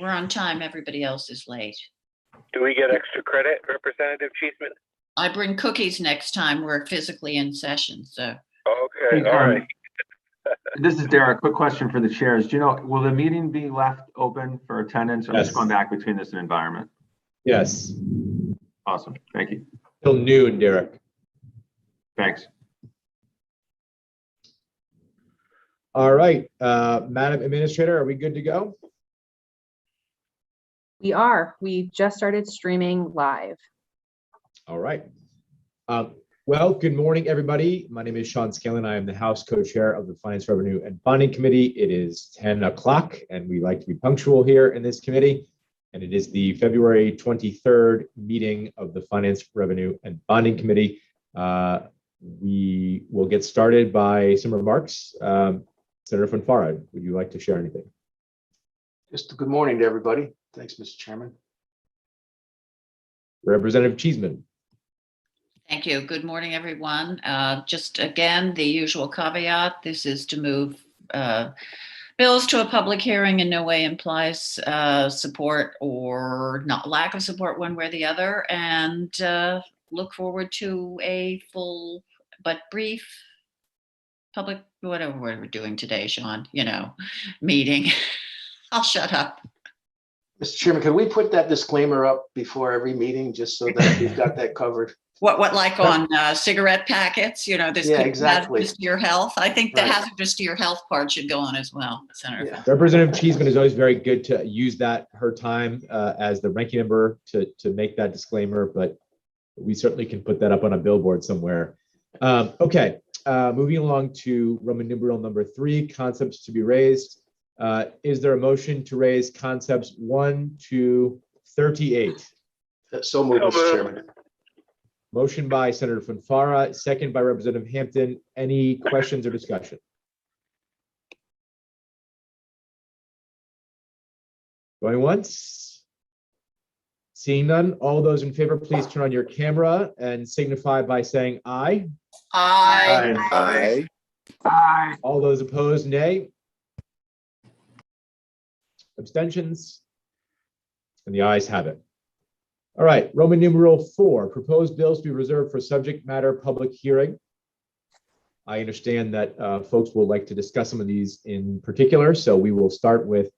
We're on time. Everybody else is late. Do we get extra credit, Representative Cheeseman? I bring cookies next time we're physically in session, so. Okay, Hey, all right. This is Derek. Quick question for the chairs. Do you know, will the meeting be left open for attendance? I'm just Yes. going back between this and environment. Yes, Awesome. Thank you. till noon, Derek. Thanks. All right, Madam Administrator, are we good to go? We are. We just started streaming live. All right. Well, good morning, everybody. My name is Sean Scanlon. I am the House Co-Chair of the Finance, Revenue, and Bonding Committee. It is 10 o'clock, and we like to be punctual here in this committee. And it is the February 23rd meeting of the Finance, Revenue, and Bonding Committee. We will get started by some remarks. Senator Fanfara, would you like to share anything? Just a good morning to everybody. Thanks, Mr. Chairman. Representative Cheeseman. Thank you. Good morning, everyone. Just again, the usual caveat, this is to move bills to a public hearing in no way implies support or not lack of support one way or the other, and look forward to a full but brief public, whatever we're doing today, Sean, meeting. I'll shut up. Mr. Chairman, could we put that disclaimer up before every meeting just so that we've got that covered? What like on cigarette packets, this Yeah, could be exactly. hazardous to your health. I think the Right. hazardous to your health part should go on as well, Senator. Yeah. Representative Cheeseman is always very good to use her time as the ranking member to make that disclaimer, but we certainly can put that up on a billboard somewhere. Okay, moving along to Roman numeral number 3, concepts to be raised. Is there a motion to raise concepts 1 to 38? So moved, Mr. Chairman. Motion by Senator Fanfara, second by Representative Hampton. Any questions or discussion? Going once? Seeing none, all those in favor, please turn on your camera and signify by saying aye. Aye. Aye. All those opposed, nay. Abstentions? And the ayes have it. All right, Roman numeral 4, proposed bills to be reserved for subject matter public hearing. I understand that folks will like to discuss some of these in particular, so we will start with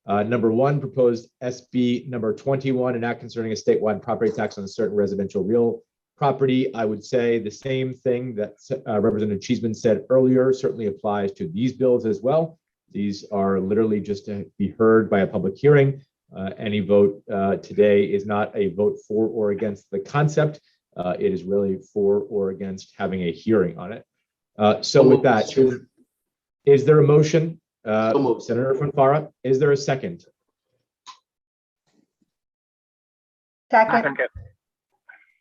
number 1, proposed SB number 21, an act concerning a statewide property tax on certain residential real property. I would say the same thing that Representative Cheeseman said earlier certainly applies to these bills as well. These are literally just to be heard by a public hearing. Any vote today is not a vote for or against the concept. It is really for or against having a hearing on it. So with that, is there a motion? Senator Fanfara, is there a second? Second.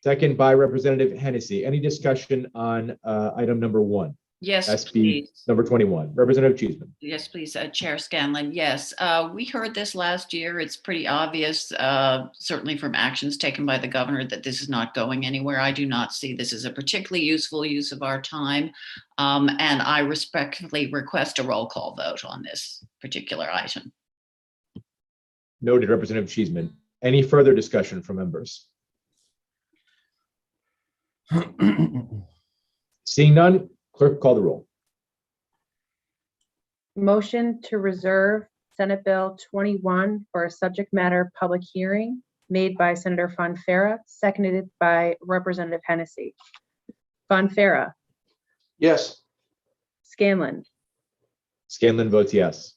Second by Representative Hennessy. Any discussion on item number 1? Yes, SB please. number 21. Representative Cheeseman. Yes, please, Chair Scanlon. Yes, we heard this last year. It's pretty obvious, certainly from actions taken by the governor, that this is not going anywhere. I do not see this as a particularly useful use of our time. And I respectfully request a roll call vote on this particular item. Noted, Representative Cheeseman. Any further discussion from members? Seeing none, clerk, call the roll. Motion to reserve Senate Bill 21 for a subject matter public hearing made by Senator Fanfara, seconded by Representative Hennessy. Fanfara, Yes. Scanlon, Scanlon votes yes.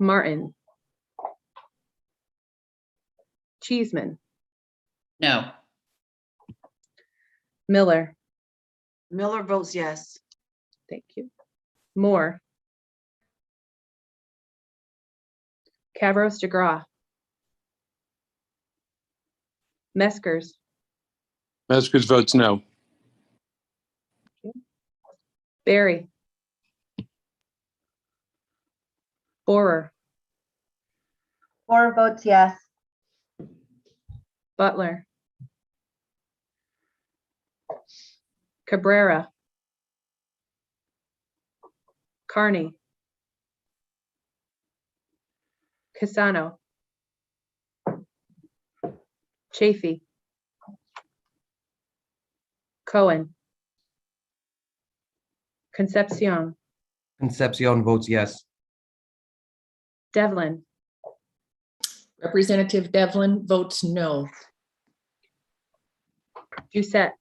Martin, Cheeseman, No. Miller. Miller votes yes. Thank you. Moore. Cavros DeGraw. Meskers. Meskers votes no. Barry. Borer. Borer votes yes. Butler. Cabrera. Carney. Casano. Chafee. Cohen. Concepcion. Concepcion votes yes. Devlin. Representative Devlin votes no. Doucette.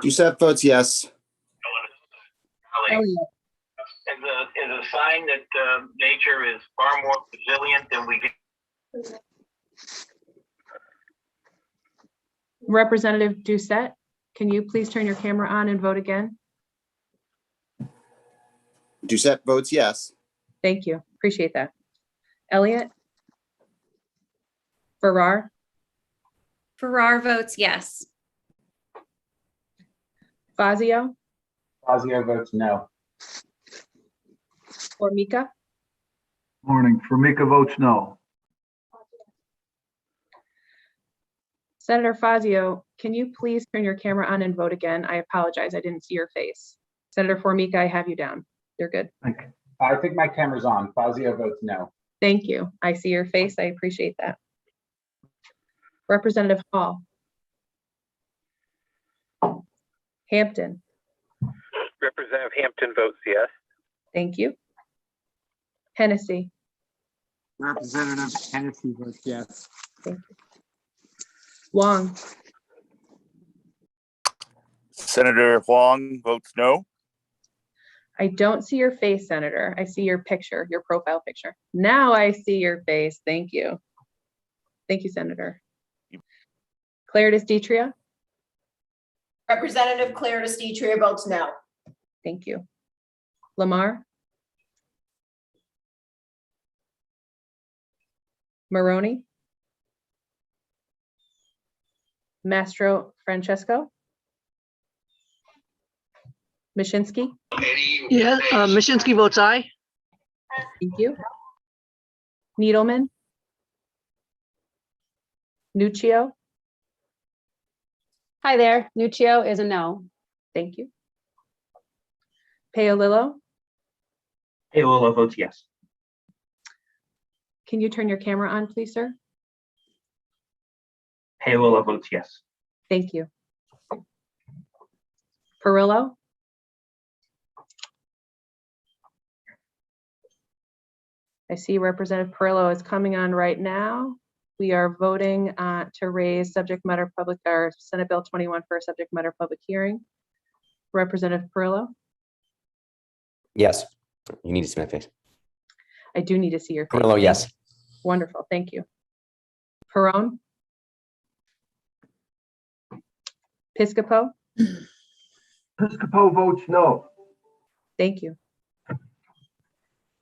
Doucette votes yes. Elliott. Is a sign that nature is far more resilient than we can. Representative Doucette, can you please turn your camera on and vote again? Doucette votes yes. Thank you. Appreciate that. Elliott. Farrar. Farrar votes yes. Fazio. Fazio votes no. Formica. Morning. Formica votes no. Senator Fazio, can you please turn your camera on and vote again? I apologize. I didn't see your face. Senator Formica, I have you down. You're good. I think my camera's on. Fazio votes no. Thank you. I see your face. I appreciate that. Representative Hall. Hampton. Representative Hampton votes yes. Thank you. Hennessy. Representative Hennessy votes yes. Thank you. Wong. Senator Huang votes no. I don't see your face, Senator. I see your picture, your profile picture. Now I see your face. Thank you. Thank you, Senator. Claire Desdetria. Representative Claire Desdetria votes no. Thank you. Lamar. Maroney. Mastro Francesco. Mashinsky. Yeah, Mashinsky votes aye. Thank you. Needleman. Nuccio. Hi there. Nuccio is a no. Thank you. Paolillo. Paolillo votes yes. Can you turn your camera on, please, sir? Paolillo votes yes. Thank you. Perillo. I see Representative Perillo is coming on right now. We are voting to raise subject matter public, or Senate Bill 21 for a subject matter public hearing. Representative Perillo. Yes. You need to see my face. I do need to see your face. Perillo, yes. Wonderful, thank you. Perone. Piscopo. Piscopo votes no. Thank you.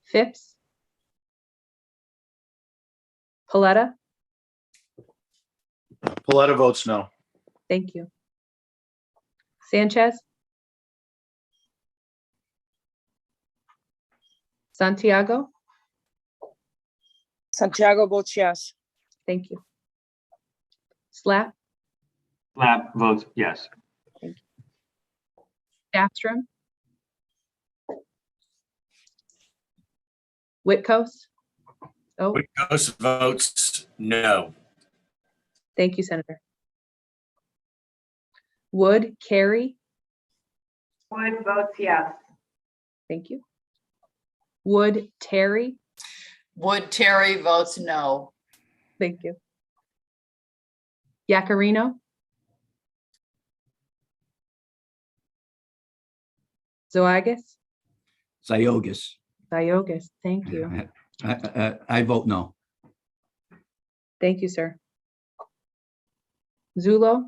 Phipps. Paletta. Paletta votes no. Thank you. Sanchez. Santiago. Santiago votes yes. Thank you. Slap. Slap votes yes. Staffstrom. Whitcoast. Oh, Whitcoast votes no. thank you, Senator. Wood, Carey. Wood votes yes. Thank you. Wood, Terry. Wood Terry votes no. Thank you. Yacarino. Zoagas. Ziogas. Ziogas, thank you. I vote no. Thank you, sir. Zulo.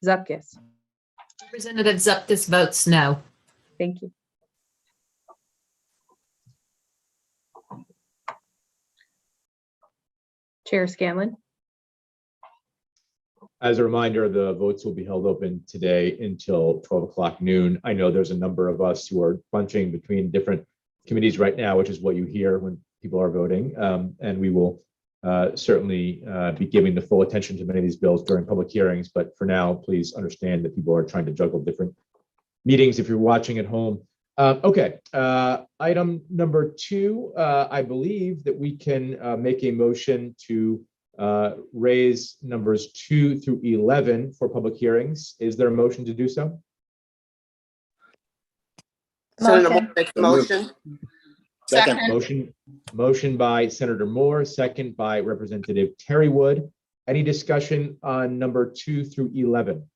Zupkis. Representative Zupkis votes no. Thank you. Chair Scanlon. As a reminder, the votes will be held open today until 12 o'clock noon. I know there's a number of us who are bunching between different committees right now, which is what you hear when people are voting. And we will certainly be giving the full attention to many of these bills during public hearings. But for now, please understand that people are trying to juggle different meetings if you're watching at home. Okay, item number 2, I believe that we can make a motion to raise numbers 2 through 11 for public hearings. Is there a motion to do so? Senator Moore makes the motion. Second. Motion by Senator Moore, second by Representative Terry Wood. Any discussion on number 2 through 11?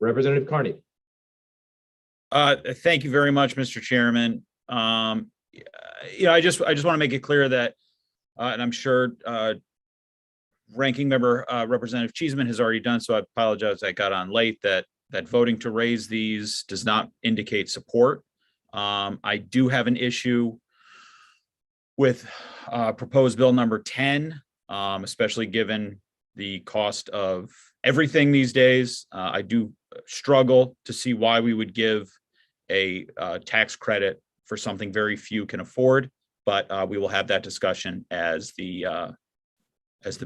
Representative Carney. Thank you very much, Mr. Chairman. I just want to make it clear that, and I'm sure Ranking Member Representative Cheeseman has already done so. I apologize, I got on late. That voting to raise these does not indicate support. I do have an issue with proposed bill number 10, especially given the cost of everything these days. I do struggle to see why we would give a tax credit for something very few can afford, but we will have that discussion as the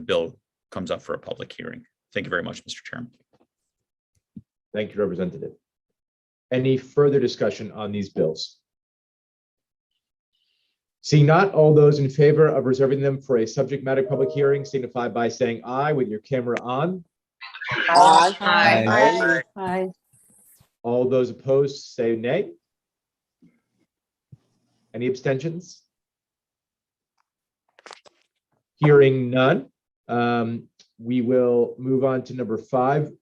bill comes up for a public hearing. Thank you very much, Mr. Chairman. Thank you, Representative. Any further discussion on these bills? Seeing not, all those in favor of reserving them for a subject matter public hearing signify by saying aye with your camera on. Aye. Aye. Aye. All those opposed say nay. Any abstentions? Hearing none, we will move on to number 5.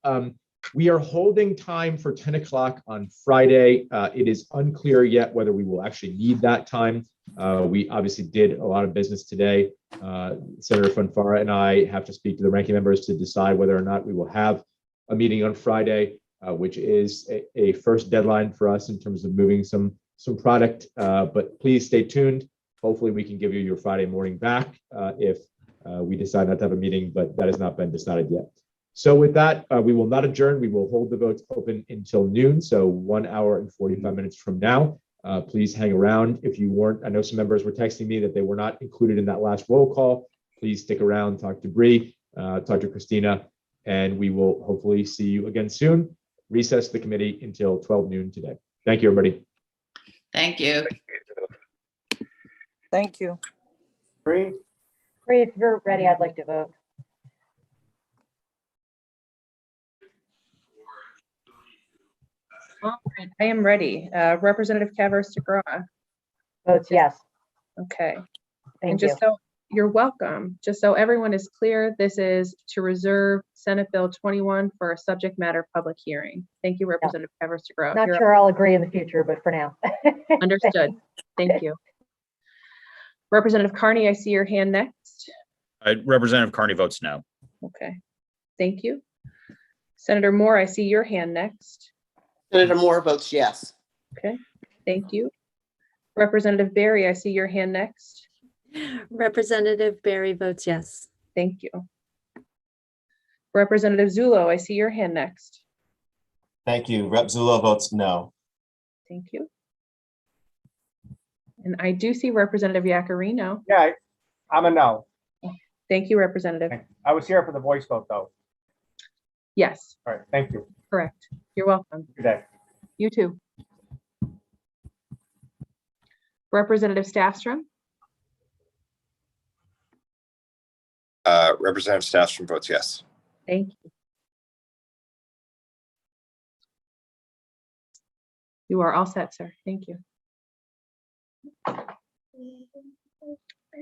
We are holding time for 10 o'clock on Friday. It is unclear yet whether we will actually need that time. We obviously did a lot of business today. Senator Fanfara and I have to speak to the ranking members to decide whether or not we will have a meeting on Friday, which is a first deadline for us in terms of moving some product. But please stay tuned. Hopefully we can give you your Friday morning back if we decide not to have a meeting, but that has not been decided yet. So with that, we will not adjourn. We will hold the votes open until noon. So 1 hour and 45 minutes from now. Please hang around. If you weren't, I know some members were texting me that they were not included in that last roll call. Please stick around, talk to Bree, talk to Christina, and we will hopefully see you again soon. Recess the committee until 12 noon today. Thank you, everybody. Thank you. Thank you. Bree? Bree, if you're ready, I'd like to vote. All right, I am ready. Representative Kavers DeGraw. Votes yes. Okay. And Thank you. just so you're welcome. Just so everyone is clear, this is to reserve Senate Bill 21 for a subject matter public hearing. Thank you, Representative Kavers DeGraw. Not You're sure I'll agree in the future, but for now. understood. Thank you. Representative Carney, I see your hand next. Representative Carney votes no. Okay. Thank you. Senator Moore, I see your hand next. Senator Moore votes yes. Okay. Thank you. Representative Barry, I see your hand next. Representative Barry votes yes. Thank you. Representative Zullo, I see your hand next. Thank you. Rep. Zullo votes no. Thank you. And I do see Representative Yacarino. Yeah, I'm a no. Thank you, Representative. I was here for the voice vote, though. Yes, All right, thank you. correct. You're welcome. Good day. You too. Representative Staffstrom. Representative Staffstrom votes yes. Thank you. You are all set, sir. Thank you. I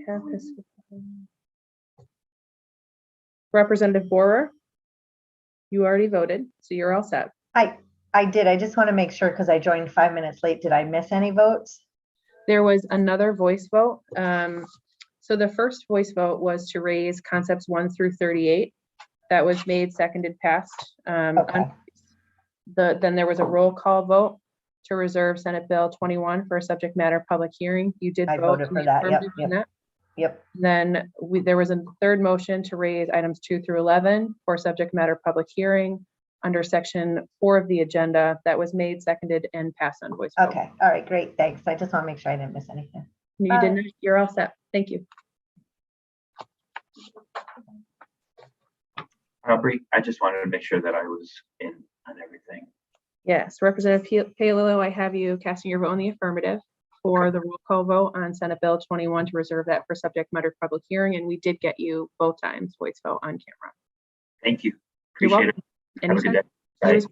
have this. Representative Borer, you already voted, so you're all set. I did. I just want to make sure because I joined 5 minutes late. Did I miss any votes? There was another voice vote. So the first voice vote was to raise concepts 1 through 38. That was made, seconded, passed. Okay. Then there was a roll call vote to reserve Senate Bill 21 for a subject matter public hearing. You did I vote voted in for the that. Yep, affirmative on yep. that. Yep. Then there was a third motion to raise items 2 through 11 for subject matter public hearing under section 4 of the agenda. That was made, seconded, and passed on voice vote. Okay. All right. Great. Thanks. I just want to make sure I didn't miss anything. You didn't, you're all set. Thank you. Bree, I just wanted to make sure that I was in on everything. Yes, Representative Palillo, I have you casting your vote in the affirmative for the roll call vote on Senate Bill 21 to reserve that for subject matter public hearing, and we did get you both times voice vote on camera. Thank you. You're Appreciate welcome. it. Have a good Anytime. day. You Bye. as-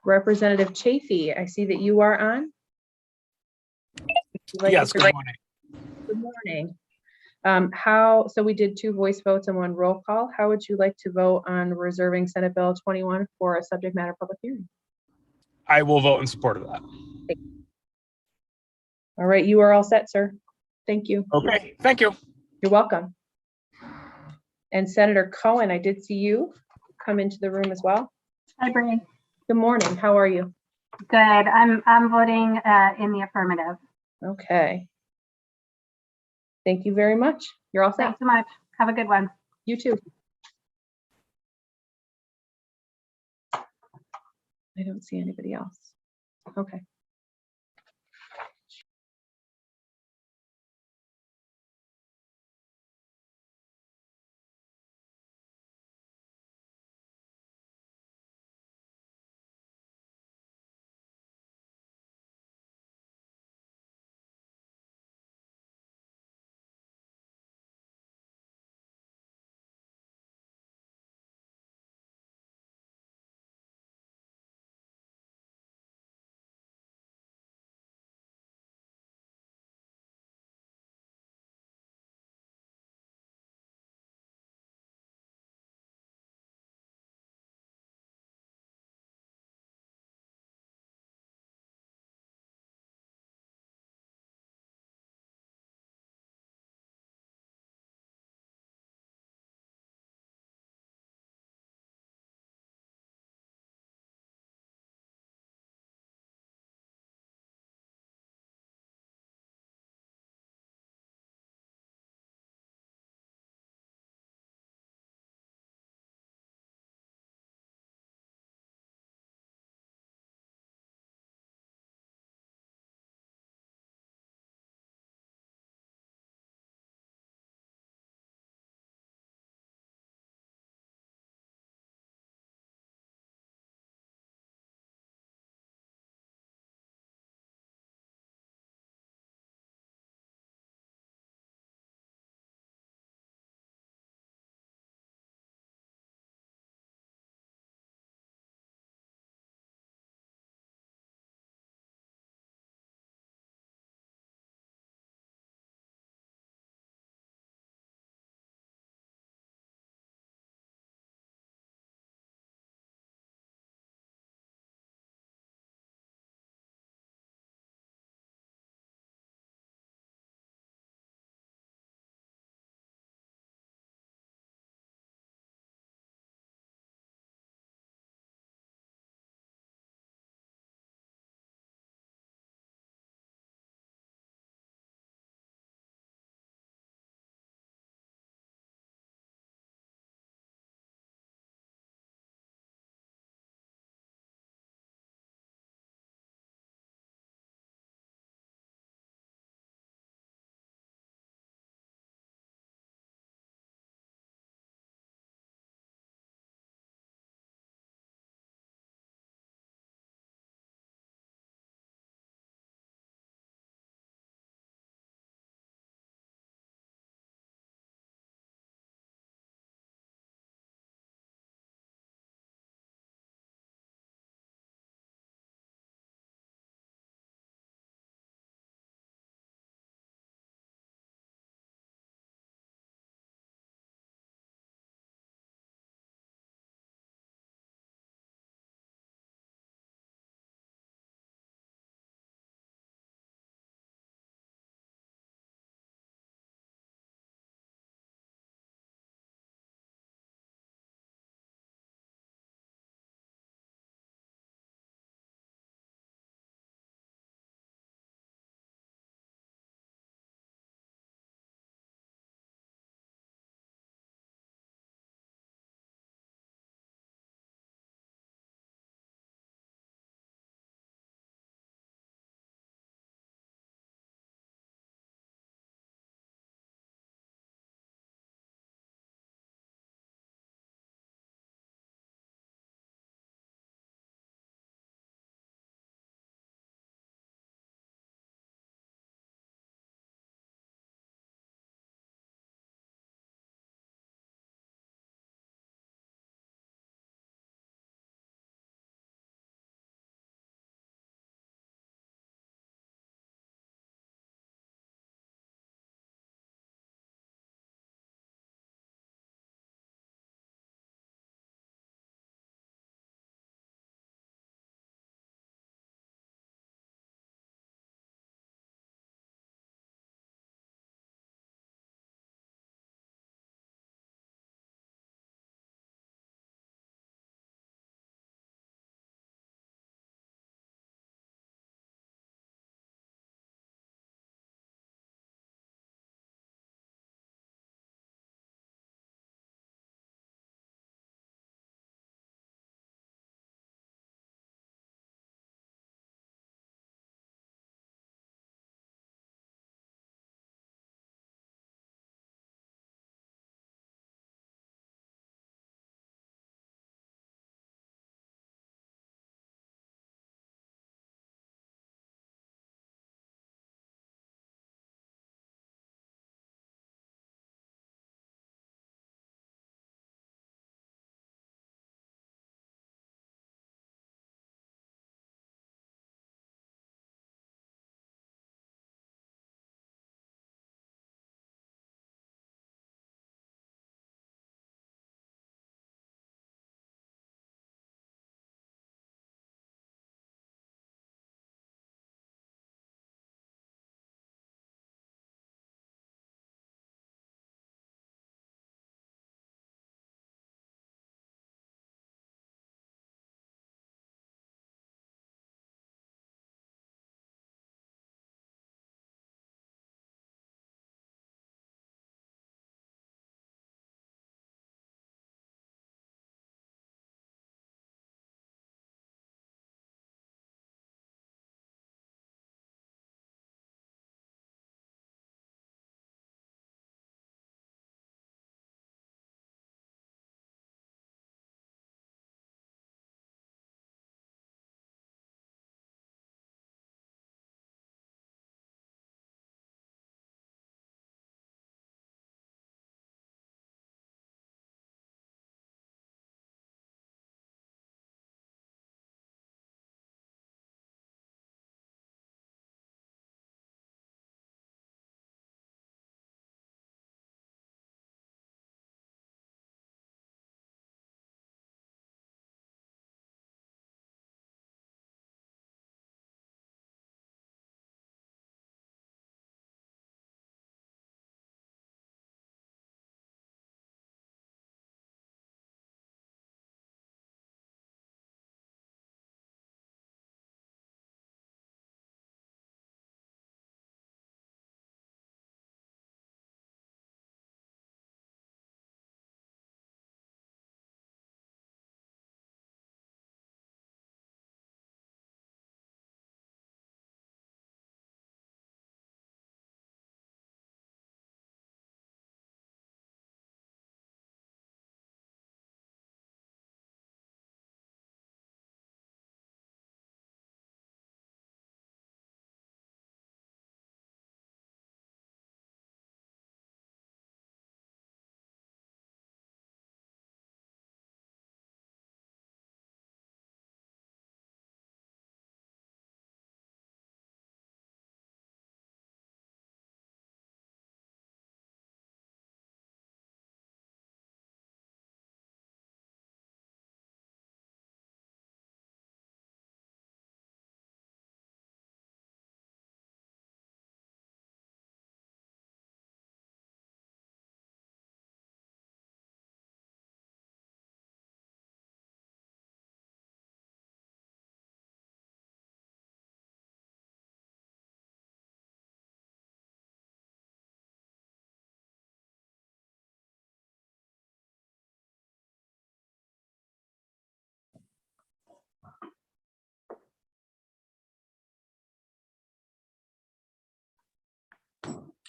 Representative Chafee, I see that you are on. Would you like Yes, to- good morning. Good morning. So we did 2 voice votes and 1 roll call. How would you like to vote on reserving Senate Bill 21 for a subject matter public hearing? I will vote in support of that. All right, you are all set, sir. Thank you. Okay, thank you. You're welcome. And Senator Cohen, I did see you come into the room as well. Hi, Bree. Good morning. How are you? Good. I'm voting in the affirmative. Okay. Thank you very much. You're all set. Thanks so much. Have a good one. You too. I don't see anybody else. Okay.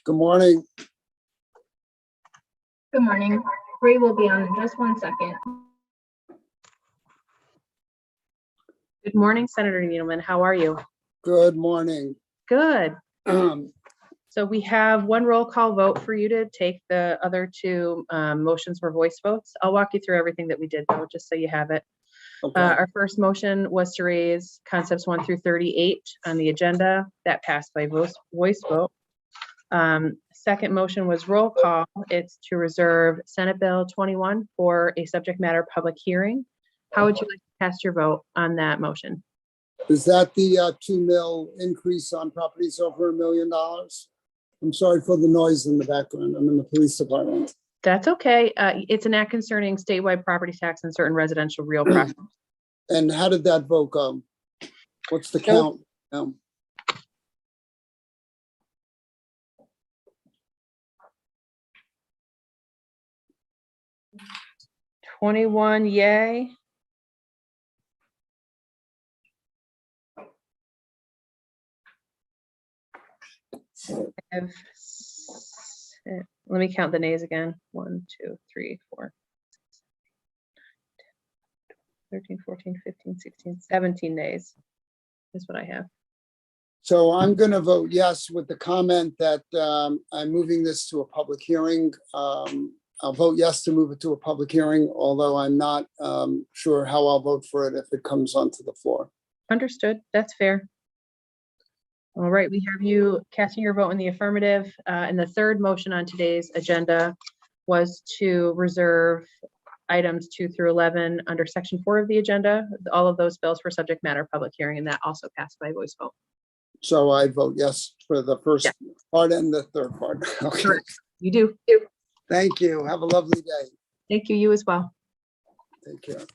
Good morning. Good morning. Ray will be on in just 1 second. Good morning, Senator Needleman. How are you? Good morning. Good. So we have one roll call vote for you to take. The other two motions were voice votes. I'll walk you through everything that we did though, just so you have it. Okay. Our first motion was to raise concepts 1 through 38 on the agenda. That passed by voice vote. Second motion was roll call. It's to reserve Senate Bill 21 for a subject matter public hearing. How would you like to cast your vote on that motion? Is that the 2 mil increase on properties over $1 million? I'm sorry for the noise in the background. I'm in the police department. That's okay. It's an act concerning statewide property tax on certain residential real property. And how did that vote go? What's the count? 21 yay. Let me count the nays again. 1, 2, 3, 4, 13, 14, 15, 16, 17 nays is what I have. So I'm going to vote yes with the comment that I'm moving this to a public hearing. I'll vote yes to move it to a public hearing, although I'm not sure how I'll vote for it if it comes onto the floor. Understood. That's fair. All right, we have you casting your vote in the affirmative. And the third motion on today's agenda was to reserve items 2 through 11 under section 4 of the agenda. All of those bills for subject matter public hearing, and that also passed by voice vote. So I vote yes for the first part and the third part. Okay. Correct. You do. Thank you. Have a lovely day. Thank you. You as well. Take care.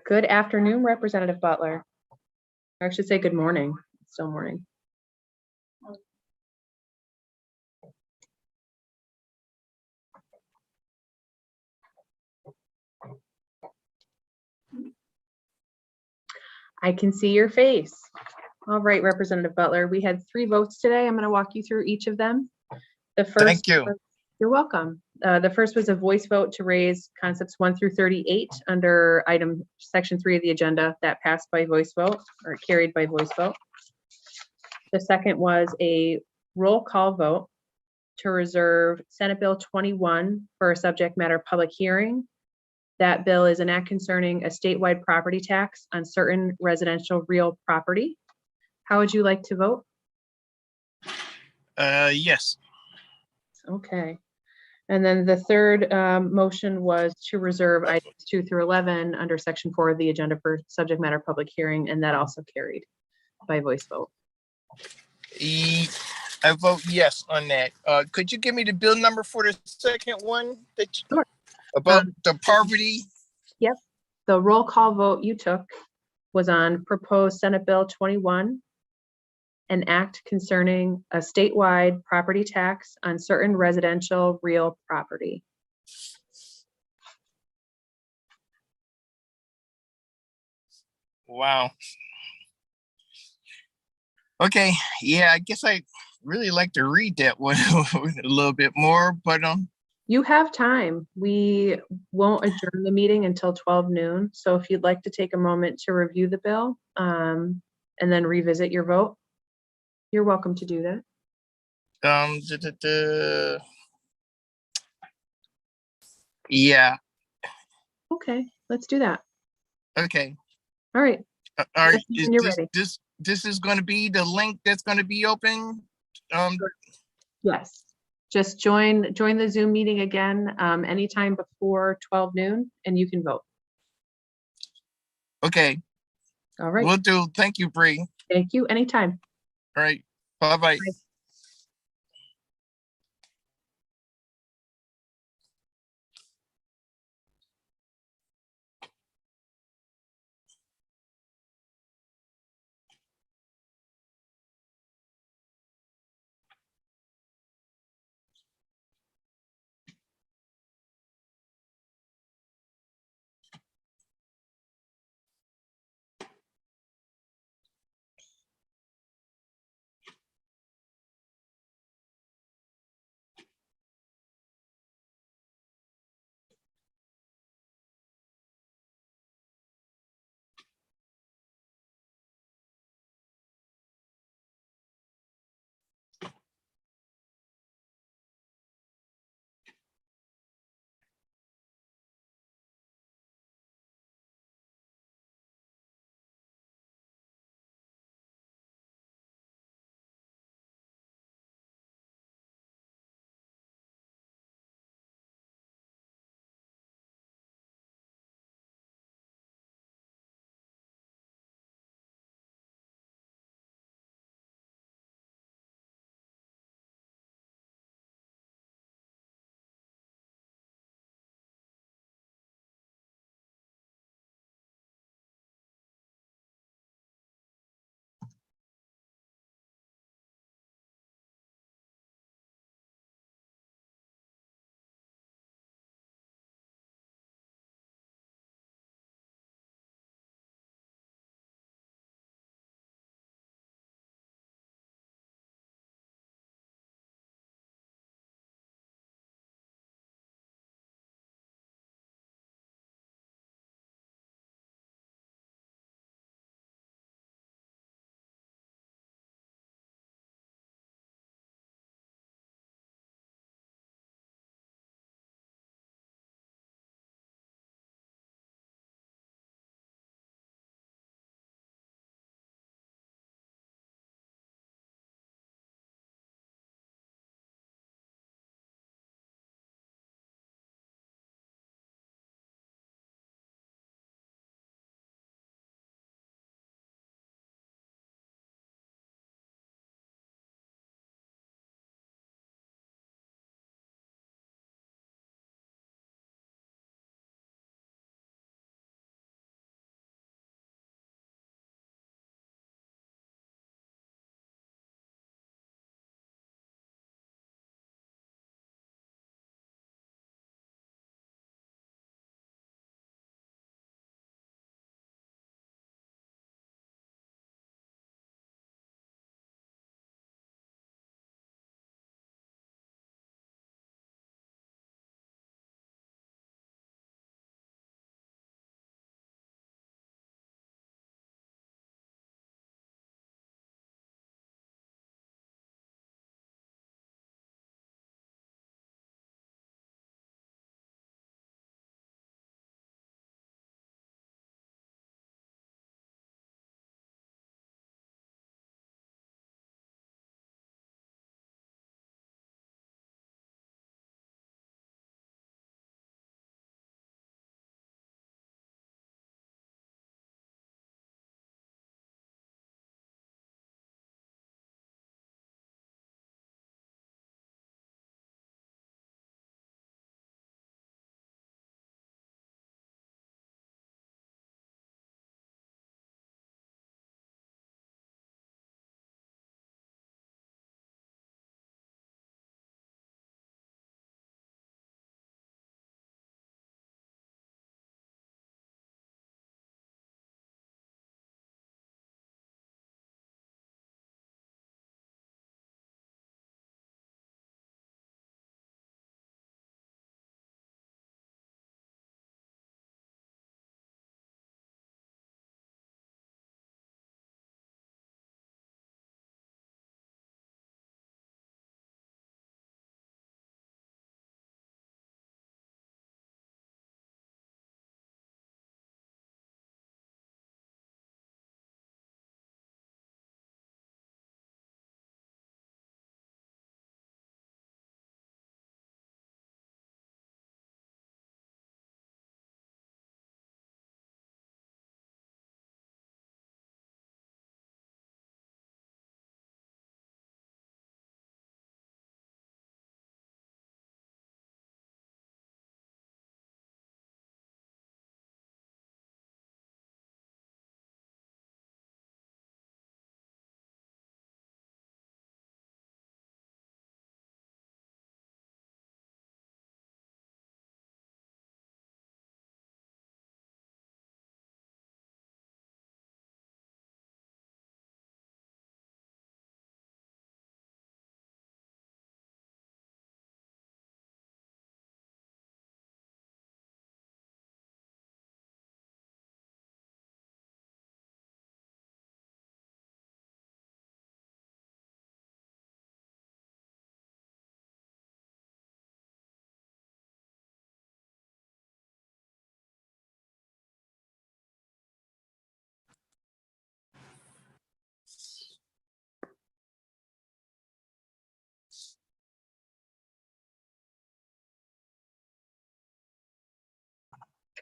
Good afternoon, Representative Butler. Or I should say good morning. It's still morning. I can see your face. All right, Representative Butler, we had 3 votes today. I'm going to walk you through each of them. The first. Thank you. You're welcome. The first was a voice vote to raise concepts 1 through 38 under item section 3 of the agenda. That passed by voice vote or carried by voice vote. The second was a roll call vote to reserve Senate Bill 21 for a subject matter public hearing. That bill is an act concerning a statewide property tax on certain residential real property. How would you like to vote? Yes. Okay. And then the third motion was to reserve items 2 through 11 under section 4 of the agenda for subject matter public hearing, and that also carried by voice vote. I vote yes on that. Could you give me the bill number for the second one Sure. about the poverty? Yep. The roll call vote you took was on proposed Senate Bill 21, an act concerning a statewide property tax on certain residential real property. Wow. Okay, yeah, I guess I really like to read that one a little bit more, but You have time. We won't adjourn the meeting until 12 noon. So if you'd like to take a moment to review the bill and then revisit your vote, you're welcome to do that. Yeah. Okay, let's do that. Okay. All right. All right. Let me know when you're ready. This is going to be the link that's going to be open. Yes. Just join the Zoom meeting again anytime before 12 noon and you can vote. Okay. All right. Will do. Thank you, Bree. Thank you. Anytime. All right. Bye-bye. Bye.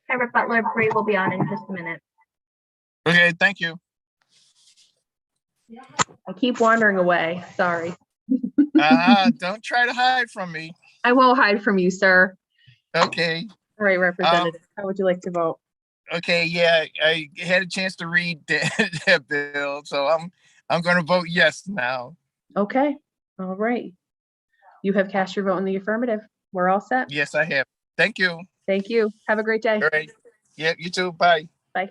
Sheriff Butler, Bree will be on in just a minute. Okay, thank you. I keep wandering away. Sorry. Don't try to hide from me. I won't hide from you, sir. Okay. All right, Representative, how would you like to vote? Okay, yeah, I had a chance to read that bill, so I'm gonna vote yes now. Okay, all right. You have cast your vote in the affirmative. We're all set. Yes, I have. Thank you. Thank you. Have a great day. All right. Yeah, you too. Bye. Bye.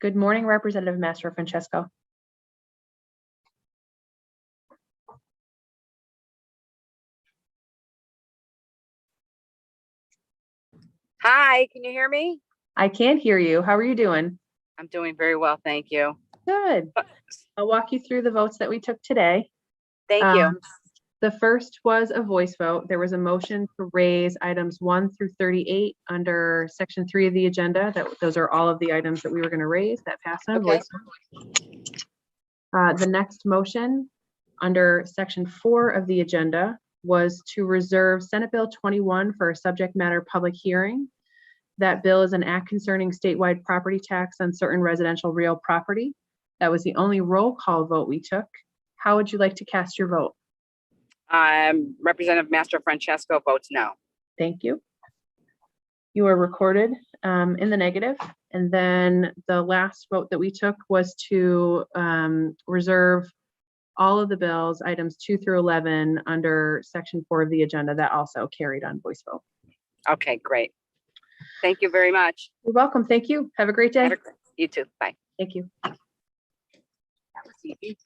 Good morning, Representative Mastro Francesco. Hi, can you hear me? I can hear you. How are you doing? I'm doing very well, thank you. Good. I'll walk you through the votes that we took today. Thank you. The first was a voice vote. There was a motion to raise items 1 through 38 under section 3 of the agenda. Those are all of the items that we were going to raise that passed on Okay. voice vote. The next motion under section 4 of the agenda was to reserve Senate Bill 21 for a subject matter public hearing. That bill is an act concerning statewide property tax on certain residential real property. That was the only roll call vote we took. How would you like to cast your vote? Representative Mastro Francesco votes no. Thank you. You are recorded in the negative. And then the last vote that we took was to reserve all of the bills, items 2 through 11, under section 4 of the agenda. That also carried on voice vote. Okay, great. Thank you very much. You're welcome. Thank you. Have a great day. You too. Bye. Thank you. That was easy.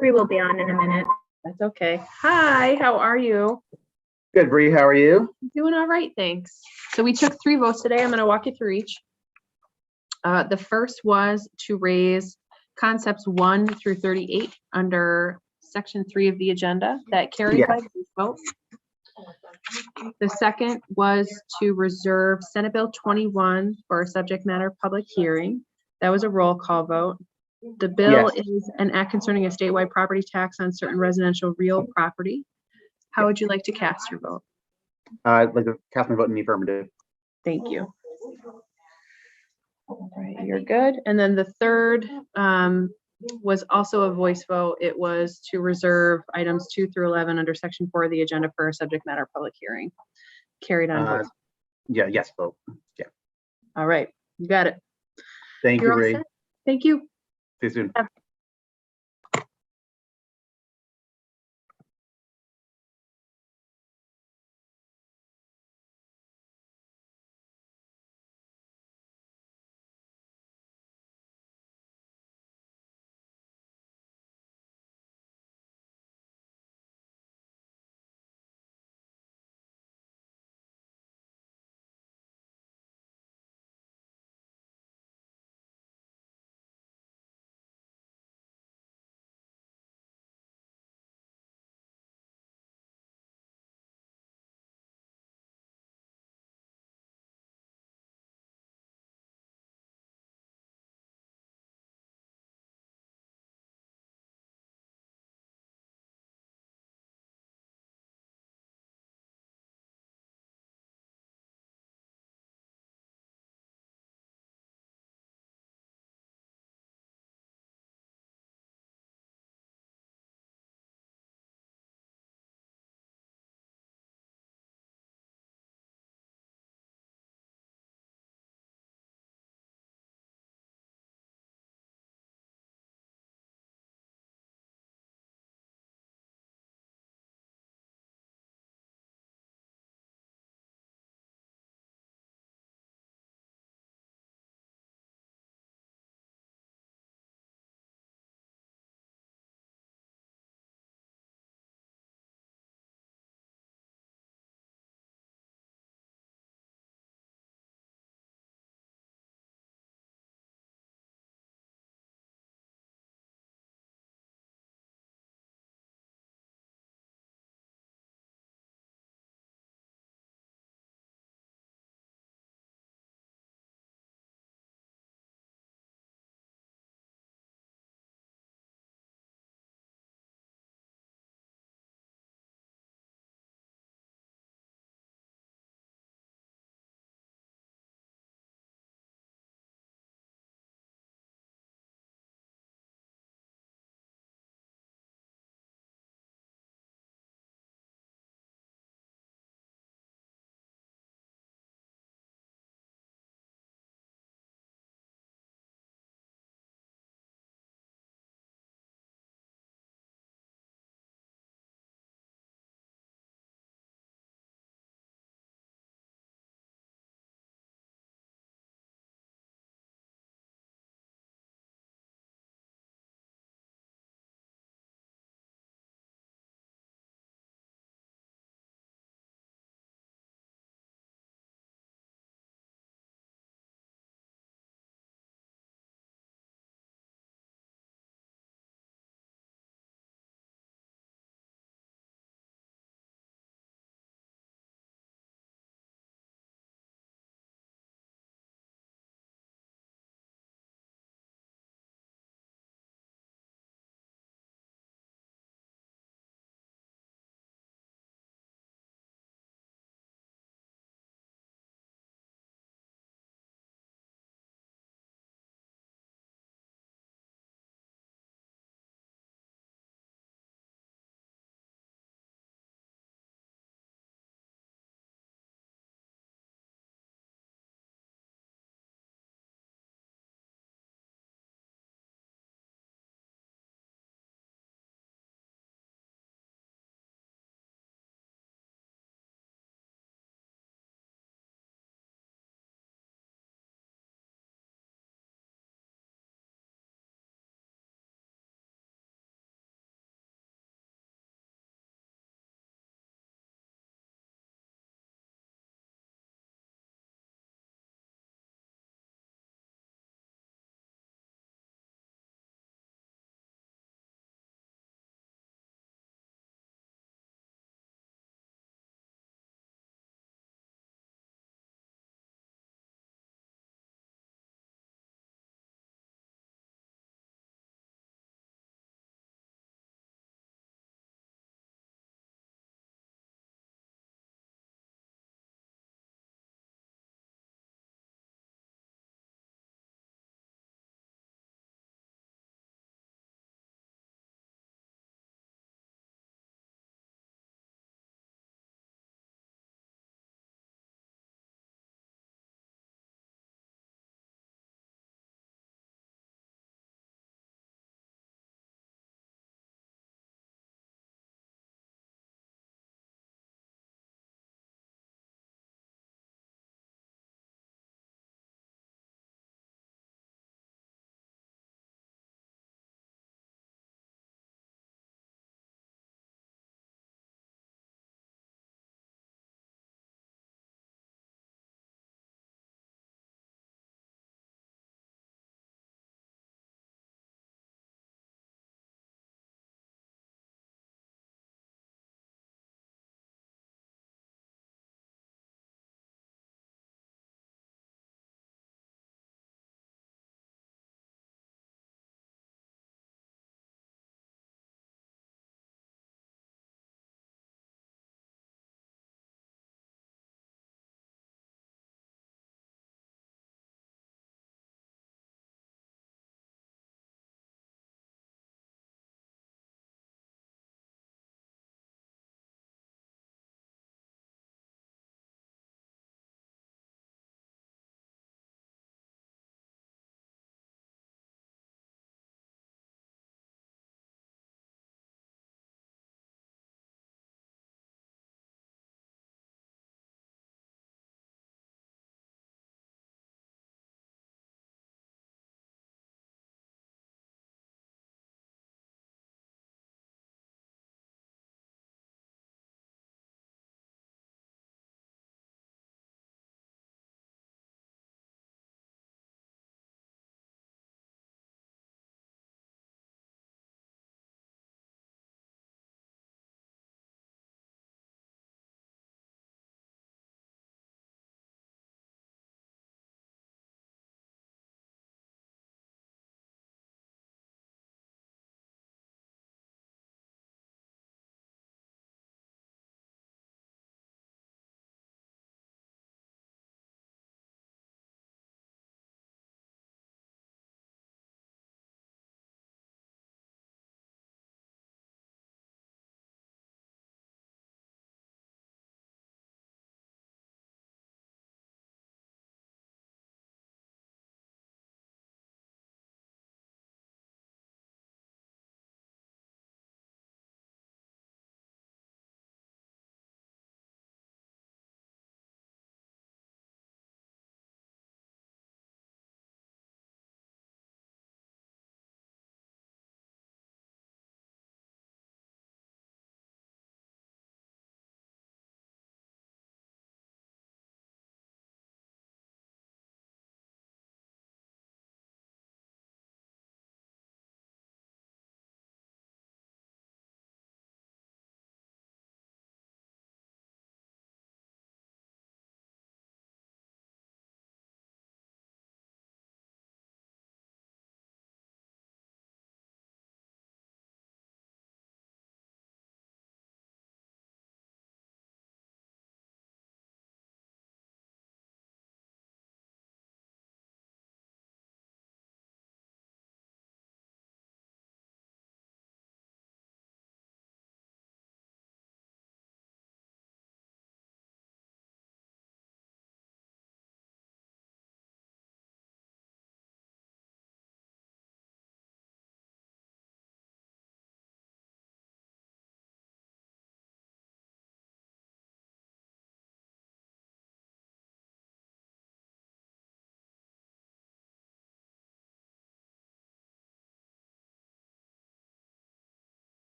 We will be on in a minute. That's okay. Hi, how are you? Good, Bree. How are you? Doing all right, thanks. So we took 3 votes today. I'm going to walk you through each. The first was to raise concepts 1 through 38 under section 3 of the agenda. That carried by voice vote. The second was to reserve Senate Bill 21 for a subject matter public hearing. That was a roll call vote. The bill is an act concerning a statewide property tax on certain residential real property. How would you like to cast your vote? I'd like to cast my vote in the affirmative. Thank you. All right, you're good. And then the third was also a voice vote. It was to reserve items 2 through 11 under section 4 of the agenda for a subject matter public hearing. Carried on voice. Yes vote. Yeah. All right, you got it. Thank You're you, all Bree. set. Thank you. See you soon.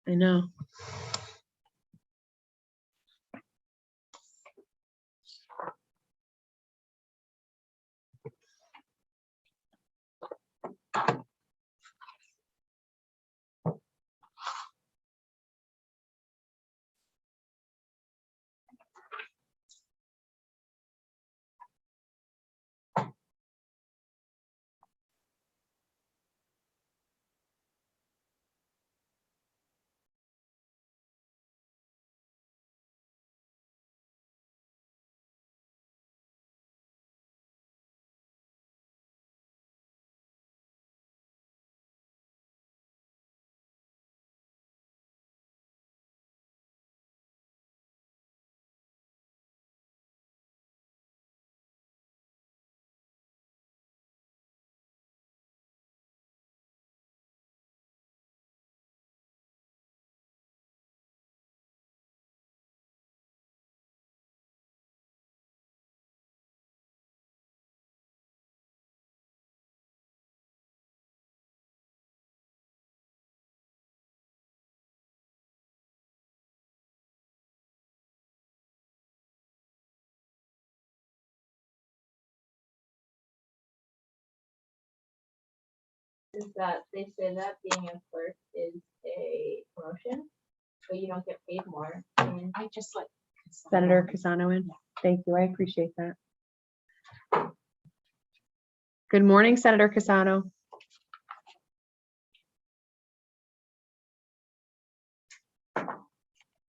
I know. Is that they say that being a clerk is a promotion, but you don't get paid more. And I just like Senator Casano in. Thank you. I appreciate that. Good morning, Senator Casano.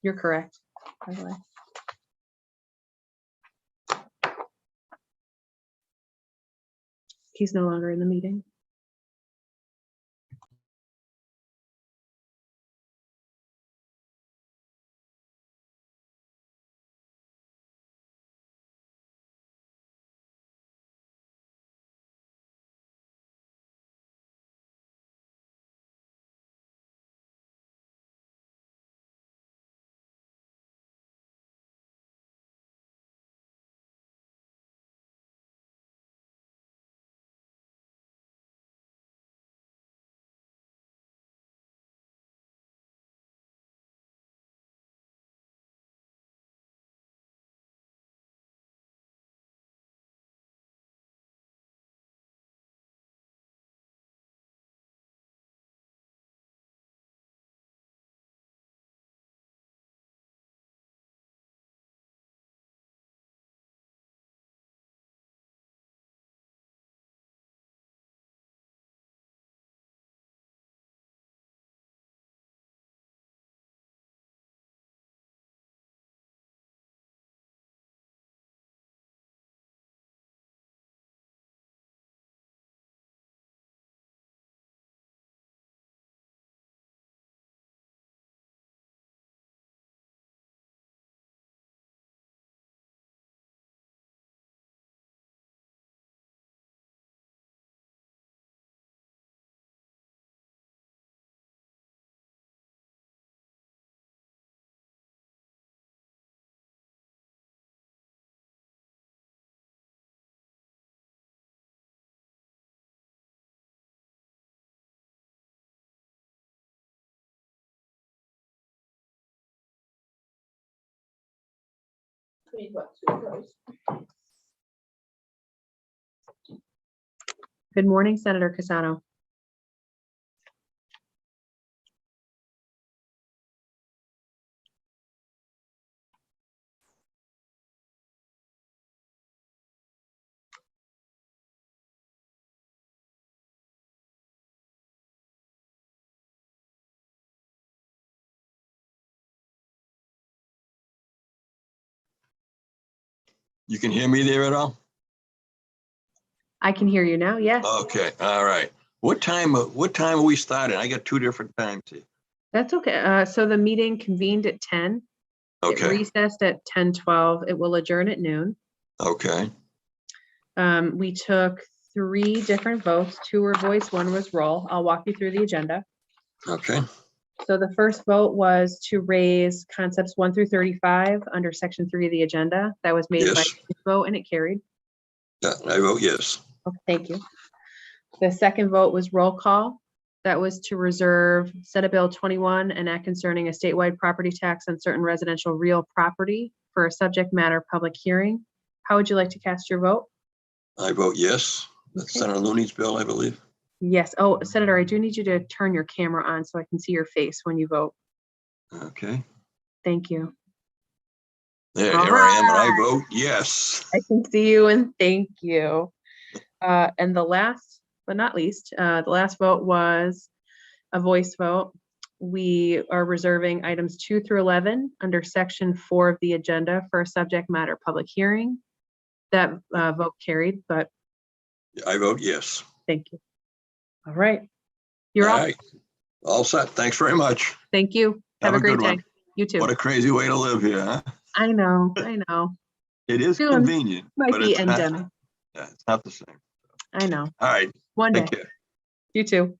You're correct, by the way. He's no longer in the meeting. Good morning, Senator Casano. You can hear me there at all? I can hear you now. Yes, Okay, all right. What time are we starting? I got two different times here. that's okay. So the meeting convened at 10. It Okay, recessed at 10:12. It will adjourn at noon. okay, We took 3 different votes. 2 were voice, 1 was roll. I'll walk you through the agenda. okay, So the first vote was to raise concepts 1 through 35 under section 3 of the agenda. That was made by Yes. vote and it carried. yeah, I vote yes. Okay, thank you. The second vote was roll call. That was to reserve Senate Bill 21, an act concerning a statewide property tax on certain residential real property for a subject matter public hearing. How would you like to cast your vote? I vote yes. That's Okay. Senator Looney's bill, I believe. Yes. Oh, Senator, I do need you to turn your camera on so I can see your face when you vote. Okay. Thank you. There, All here I am, and I vote yes. I can see you and thank you. And the last but not least, the last vote was a voice vote. We are reserving items 2 through 11 under section 4 of the agenda for a subject matter public hearing. That vote carried, but I vote yes. thank you. All right. You're All all. right. All set. Thanks very much. Thank you. Have a great good day. one. You too. What a crazy way to live here, huh? I know. I know. It is Soon. convenient, Might but be it's not, endemic. yeah, it's not the same. I know. All right. One day. Take care. You too.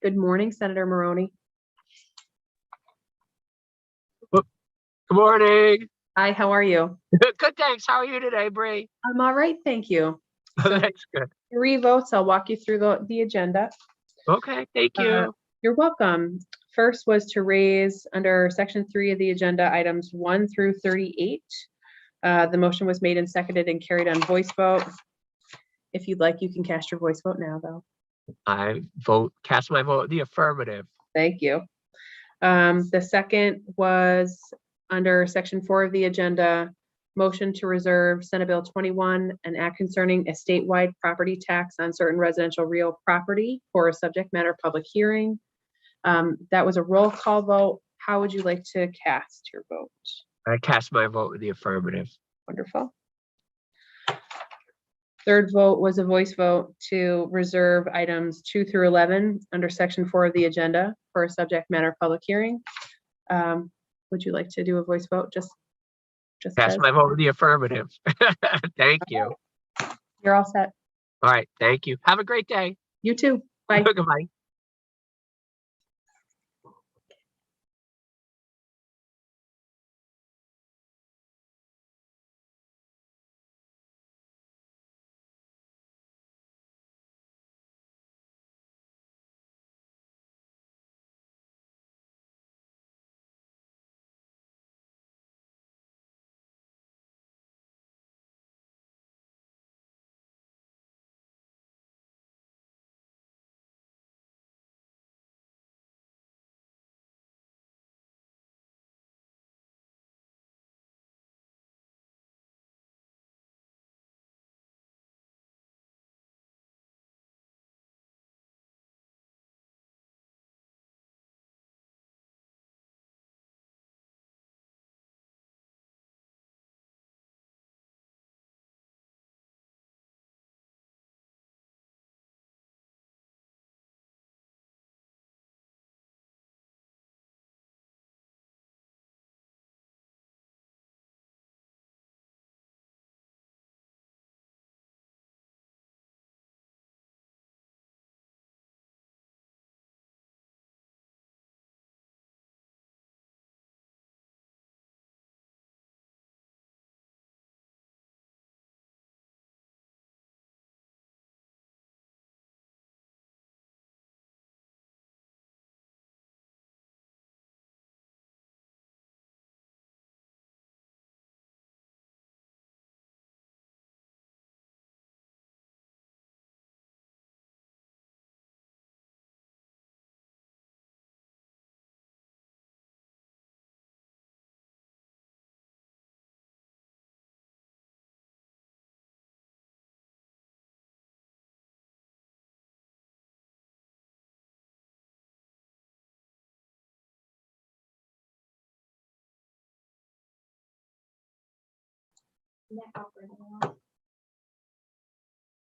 Good morning, Senator Maroney. Good morning. Hi, how are you? Good, thanks. How are you today, Bree? I'm all right, thank you. So That's good. 3 votes. I'll walk you through the agenda. Okay, thank you. You're welcome. First was to raise under section 3 of the agenda items 1 through 38. The motion was made and seconded and carried on voice vote. If you'd like, you can cast your voice vote now, though. I cast my vote in the affirmative. Thank you. The second was under section 4 of the agenda, motion to reserve Senate Bill 21, an act concerning a statewide property tax on certain residential real property for a subject matter public hearing. That was a roll call vote. How would you like to cast your vote? I cast my vote in the affirmative. Wonderful. Third vote was a voice vote to reserve items 2 through 11 under section 4 of the agenda for a subject matter public hearing. Would you like to do a voice vote? Just Cast my vote in the affirmative. Thank you. You're all set. All right, thank you. Have a great day. You too. Bye. Goodbye.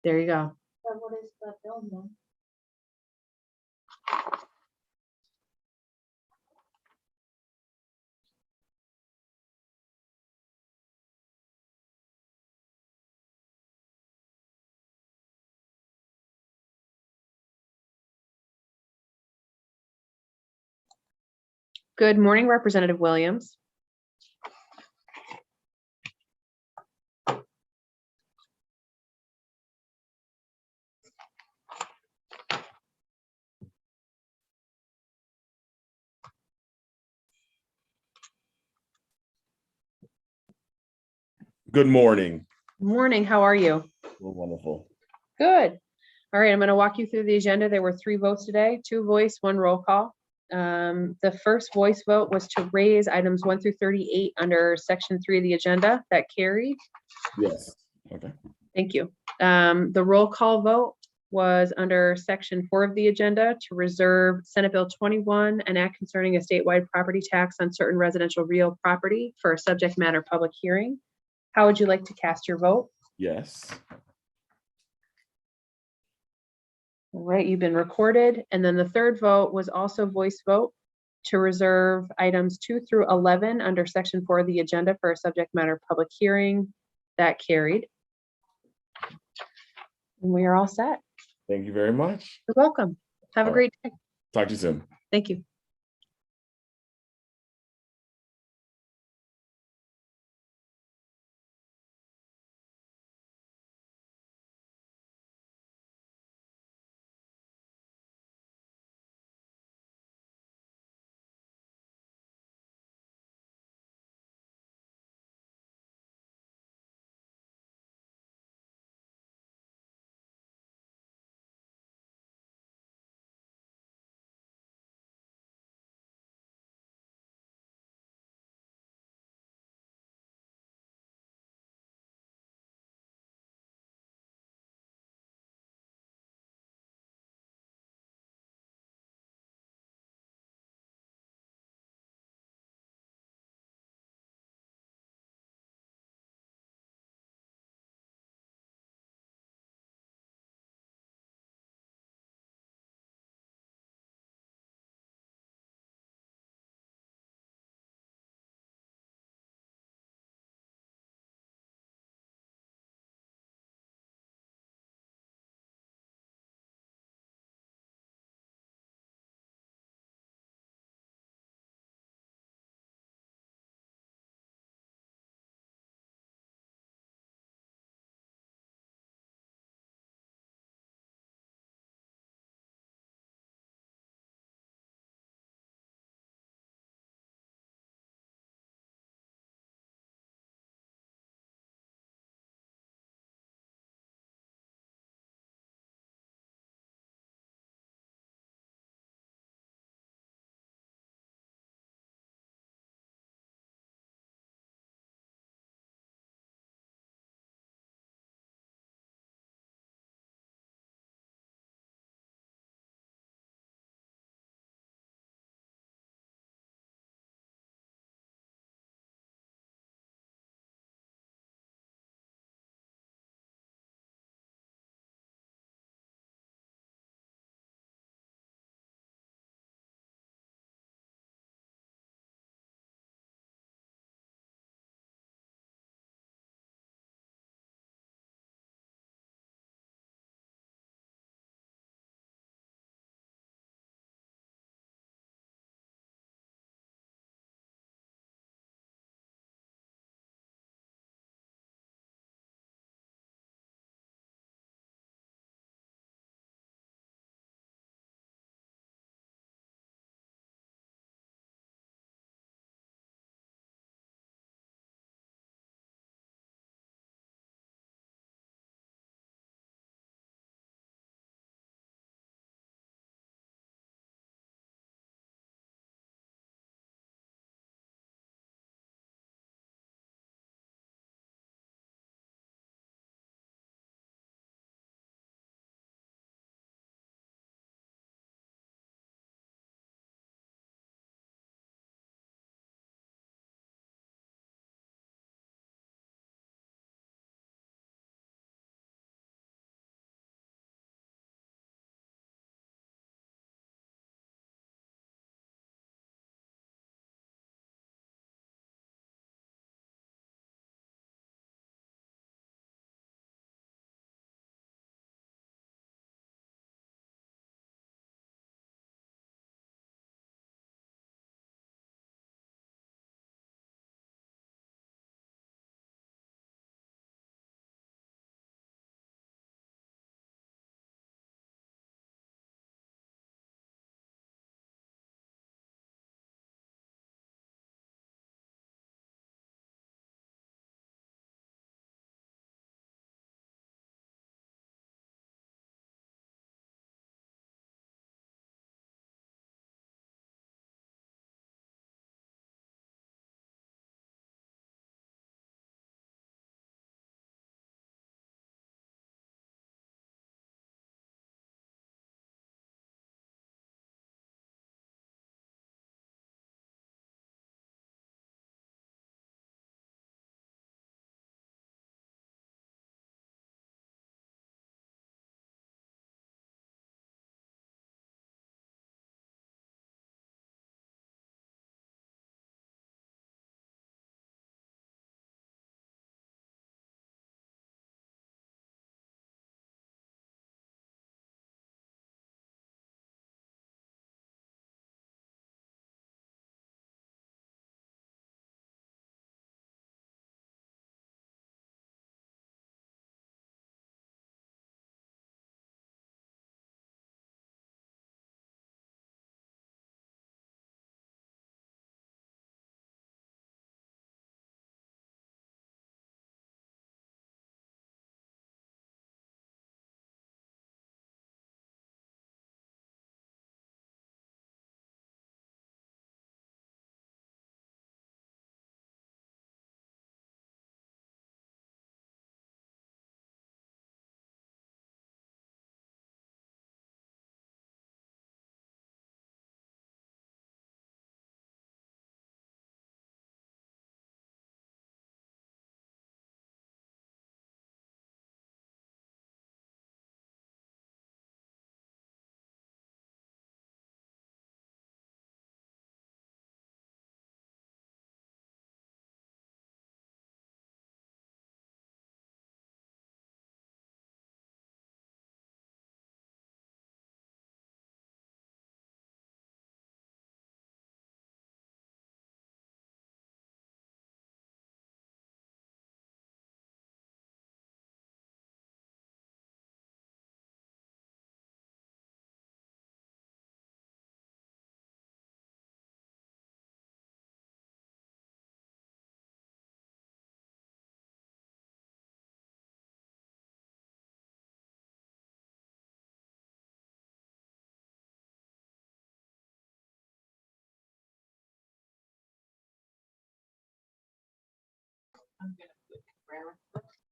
There you go. So what is the bill then? Good morning, Representative Williams. Good morning. Morning, how are you? Wonderful. Good. All right, I'm going to walk you through the agenda. There were 3 votes today, 2 voice, 1 roll call. The first voice vote was to raise items 1 through 38 under section 3 of the agenda. That carried. Yes. Okay. Thank you. The roll call vote was under section 4 of the agenda to reserve Senate Bill 21, an act concerning a statewide property tax on certain residential real property for a subject matter public hearing. How would you like to cast your vote? Yes. All right, you've been recorded. And then the third vote was also voice vote to reserve items 2 through 11 under section 4 of the agenda for a subject matter public hearing. That carried. And we are all set. Thank you very much. You're welcome. Have a All great day. Talk to you soon. Thank you.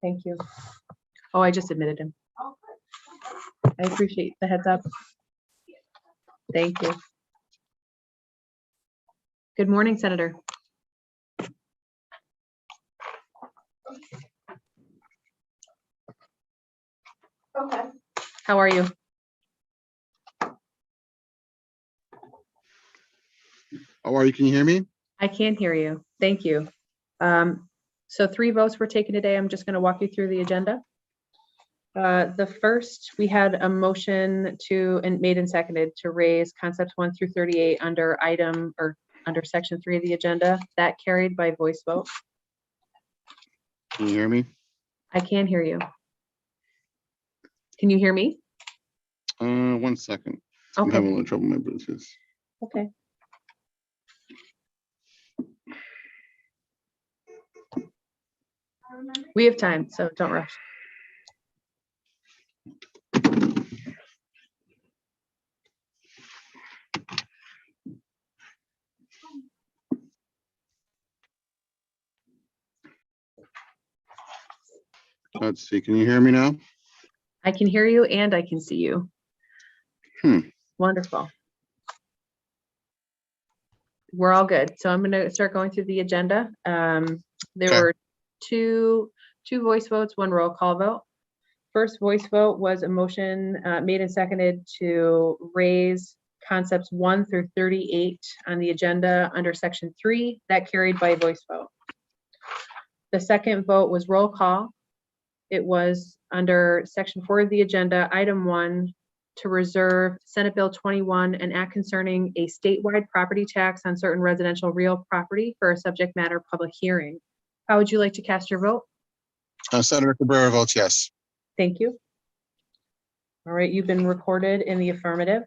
Thank you. Oh, I just admitted him. I appreciate the heads up. Thank you. Good morning, Senator. Okay. How are you? How are you? Can you hear me? I can hear you. Thank you. So 3 votes were taken today. I'm just going to walk you through the agenda. The first, we had a motion and made and seconded to raise concepts 1 through 38 under under section 3 of the agenda. That carried by voice vote. Can you hear me? I can hear you. Can you hear me? 1 second. I'm Okay. having a little trouble with my Bluetooth. Okay. We have time, so don't rush. Let's see. Can you hear me now? I can hear you and I can see you. Wonderful. We're all good. So I'm going to start going through the agenda. There were two voice votes, 1 roll call vote. First voice vote was a motion made and seconded to raise concepts 1 through 38 on the agenda under section 3. That carried by voice vote. The second vote was roll call. It was under section 4 of the agenda, item 1, to reserve Senate Bill 21 and act concerning a statewide property tax on certain residential real property for a subject matter public hearing. How would you like to cast your vote? Senator Cabrera votes yes. Thank you. All right, you've been recorded in the affirmative.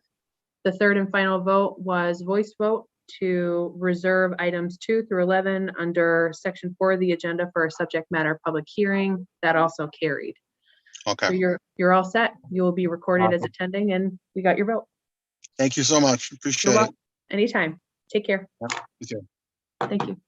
The third and final vote was voice vote to reserve items 2 through 11 under section 4 of the agenda for a subject matter public hearing. That also carried. Okay. So you're all set. You will be recorded as attending and we got your vote. Thank you so much. Appreciate You're it. welcome. Anytime. Take care. You too. Thank you.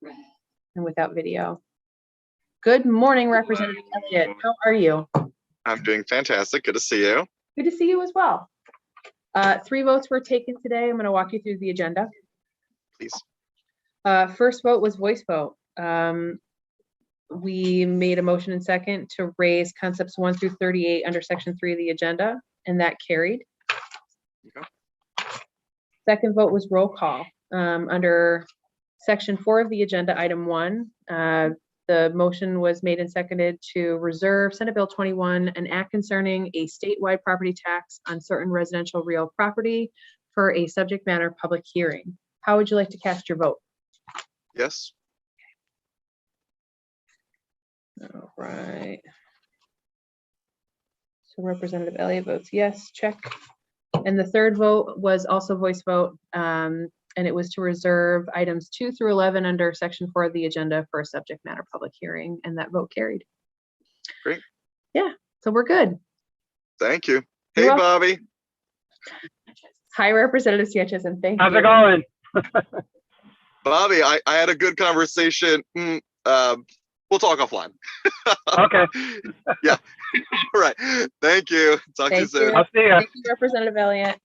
and without video. Good morning, Representative Elliott. How are you? I'm doing fantastic. Good to see you. Good to see you as well. 3 votes were taken today. I'm going to walk you through the agenda. Please. First vote was voice vote. We made a motion and second to raise concepts 1 through 38 under section 3 of the agenda, and that carried. Okay. Second vote was roll call. Under section 4 of the agenda, item 1, the motion was made and seconded to reserve Senate Bill 21, an act concerning a statewide property tax on certain residential real property for a subject matter public hearing. How would you like to cast your vote? Yes. All right. So Representative Elliott votes yes, check. And the third vote was also voice vote, and it was to reserve items 2 through 11 under section 4 of the agenda for a subject matter public hearing, and that vote carried. Great. Yeah, so we're good. Thank you. You're Hey, welcome. Bobby. Hi, Representative Sanchez, and thank you. How's it going? Bobby, I had a good conversation. We'll talk offline. Okay. Yeah. All right. Thank you. Talk to you Thank soon. you. I'll see ya. Thank you, Representative Elliott.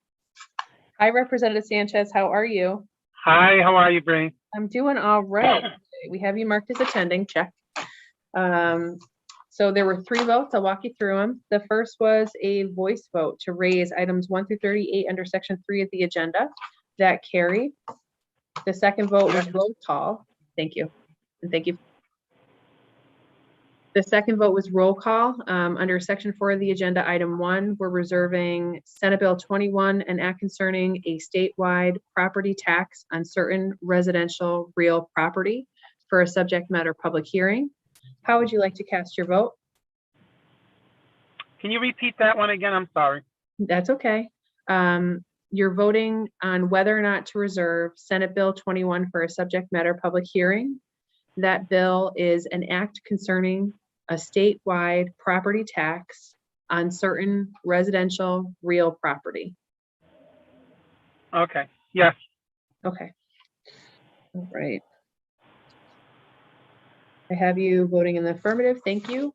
Hi, Representative Sanchez, how are you? Hi, how are you, Bree? I'm doing all right. We have you marked as attending, check. So there were 3 votes. I'll walk you through them. The first was a voice vote to raise items 1 through 38 under section 3 of the agenda. That carried. The second vote was roll call. Thank you. And thank you. The second vote was roll call. Under section 4 of the agenda, item 1, we're reserving Senate Bill 21, an act concerning a statewide property tax on certain residential real property for a subject matter public hearing. How would you like to cast your vote? Can you repeat that one again? I'm sorry. That's okay. You're voting on whether or not to reserve Senate Bill 21 for a subject matter public hearing. That bill is an act concerning a statewide property tax on certain residential real property. Okay. Yes. Okay. All right. I have you voting in the affirmative. Thank you.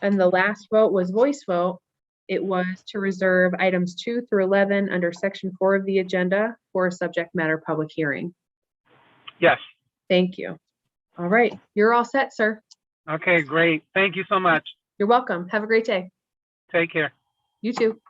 And the last vote was voice vote. It was to reserve items 2 through 11 under section 4 of the agenda for a subject matter public hearing. Yes. Thank you. All right. You're all set, sir. Okay, great. Thank you so much. You're welcome. Have a great day. Take care. You too.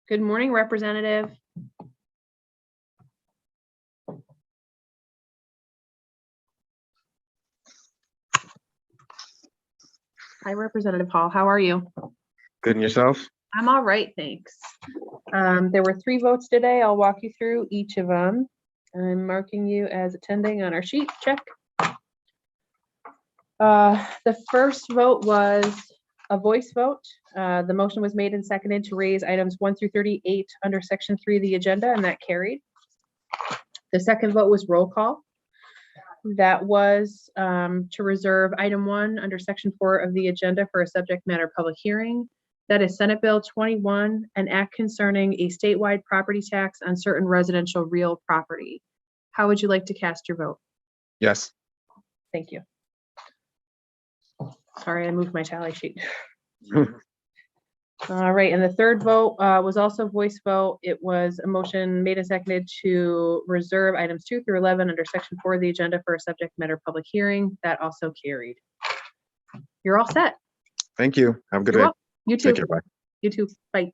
Good morning, Representative. Hi, Representative Hall. How are you? Good, and yourself? I'm all right, thanks. There were 3 votes today. I'll walk you through each of them. I'm marking you as attending on our sheet. Check. The first vote was a voice vote. The motion was made and seconded to raise items 1 through 38 under section 3 of the agenda, and that carried. The second vote was roll call. That was to reserve item 1 under section 4 of the agenda for a subject matter public hearing. That is Senate Bill 21, an act concerning a statewide property tax on certain residential real property. How would you like to cast your vote? Yes. Thank you. Sorry, I moved my tally sheet. All right, and the third vote was also voice vote. It was a motion made and seconded to reserve items 2 through 11 under section 4 of the agenda for a subject matter public hearing. That also carried. You're all set. Thank you. Have a good You're day. welcome. You too. Take care. Bye. You too. Bye.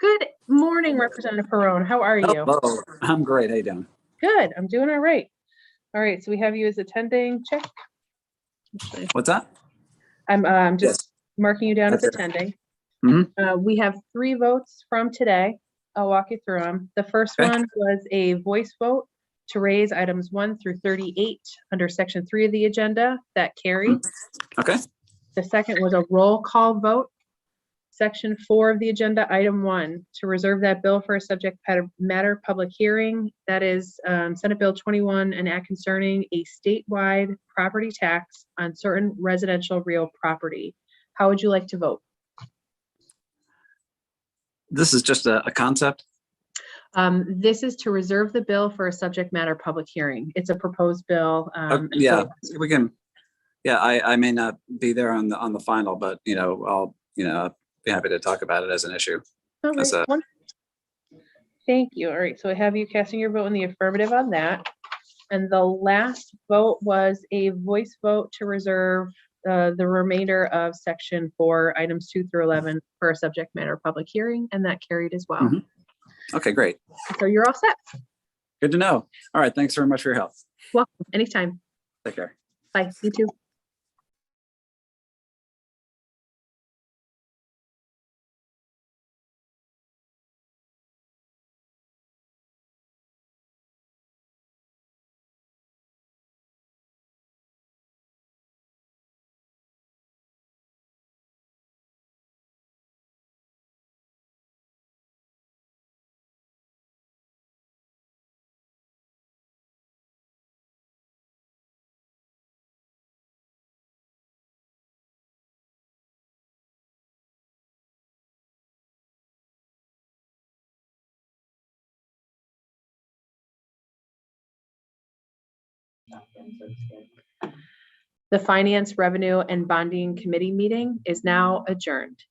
Good morning, Representative Perone. How are you? Hello, I'm great. How you doing? Good. I'm doing all right. All right, so we have you as attending. Check. What's that? I'm just marking you down as That's it. attending. Mhm. We have 3 votes from today. I'll walk you through them. The first Okay. one was a voice vote to raise items 1 through 38 under section 3 of the agenda. That carried. Okay. The second was a roll call vote. Section 4 of the agenda, item 1, to reserve that bill for a subject matter public hearing. That is Senate Bill 21, an act concerning a statewide property tax on certain residential real property. How would you like to vote? This is just a concept. This is to reserve the bill for a subject matter public hearing. It's a proposed bill. Yeah, we can. Yeah, I may not be there on the final, but I'll be happy to talk about it as an issue. All right, As a- wonderful. Thank you. All right, so I have you casting your vote in the affirmative on that. And the last vote was a voice vote to reserve the remainder of section 4, items 2 through 11 for a subject matter public hearing, and that carried as well. Mhm. Okay, great. So you're all set. Good to know. All right, thanks very much for your help. Welcome, anytime. Take care. Bye, you too. The Finance, Revenue, and Bonding Committee meeting is now adjourned.